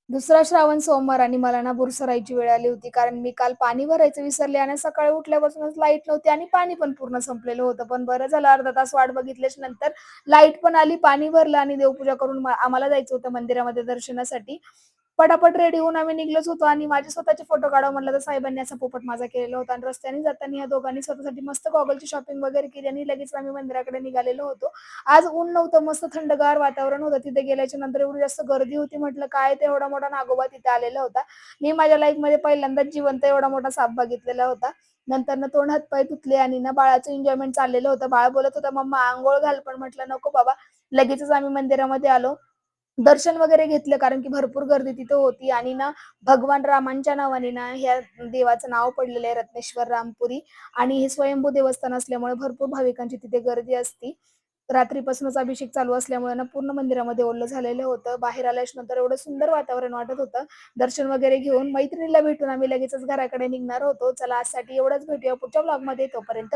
दुसरा श्रावण सोमवार आणि मला ना बुरसरायची वेळ आली होती. कारण मी काल पाणी भरायचं विसरले आणि सकाळी उठल्यापासूनच लाईट नव्हती आणि पाणी पण पूर्ण संपलेलं होतं. पण बरं झालं अर्धा तास वाट बघितल्याच्या नंतर लाईट पण आली, पाणी भरलं आणि देवपूजा करून आम्हाला जायचं होतं मंदिरामध्ये दर्शनासाठी. पटापट रेडी होऊन आम्ही निघलोच होतो आणि माझे स्वतःचे फोटो काढावं म्हटलं तर साहेबांनी असा पोपट माझा केलेला होता आणि रस्त्याने जाताना या दोघांनी स्वतःसाठी मस्त गॉगलची शॉपिंग वगैरे केली आणि लगेच आम्ही मंदिराकडे निघालेलो होतो. आज ऊन नव्हतं, मस्त थंडगार वातावरण होतं. तिथे गेल्याच्या नंतर एवढी जास्त गर्दी होती, म्हटलं काय ते एवढा मोठा नागोबा तिथे आलेला होता. मी माझ्या लाईफमध्ये पहिल्यांदाच जिवंत एवढा मोठा साप बघितलेला होता. नंतर तोंड हात-पाय धुतले आणि बाळाचं एन्जॉयमेंट चाललेलं होतं. बाळ बोलत होतं, "मम्मा अंघोळ घाल." पण म्हटलं, "नको बाबा." लगेचच आम्ही मंदिरामध्ये आलो. दर्शन वगैरे घेतलं कारण की भरपूर गर्दी तिथं होती आणि भगवान रामांच्या नावाने ह्या देवाचं नाव पडलेलं आहे रत्नेश्वर रामपुरी आणि हे स्वयंभू देवस्थान असल्यामुळे भरपूर भाविकांची तिथे गर्दी असती. रात्रीपासूनच अभिषेक चालू असल्यामुळे पूर्ण मंदिरामध्ये ओलं झालेलं होतं. बाहेर आल्याच्या नंतर एवढं सुंदर वातावरण वाटत होतं. दर्शन वगैरे घेऊन मैत्रिणीला भेटून आम्ही लगेचच घराकडे निघणार होतो. चला आजसाठी एवढंच, भेटूया पुढच्या व्लॉगमध्ये. तोपर्यंत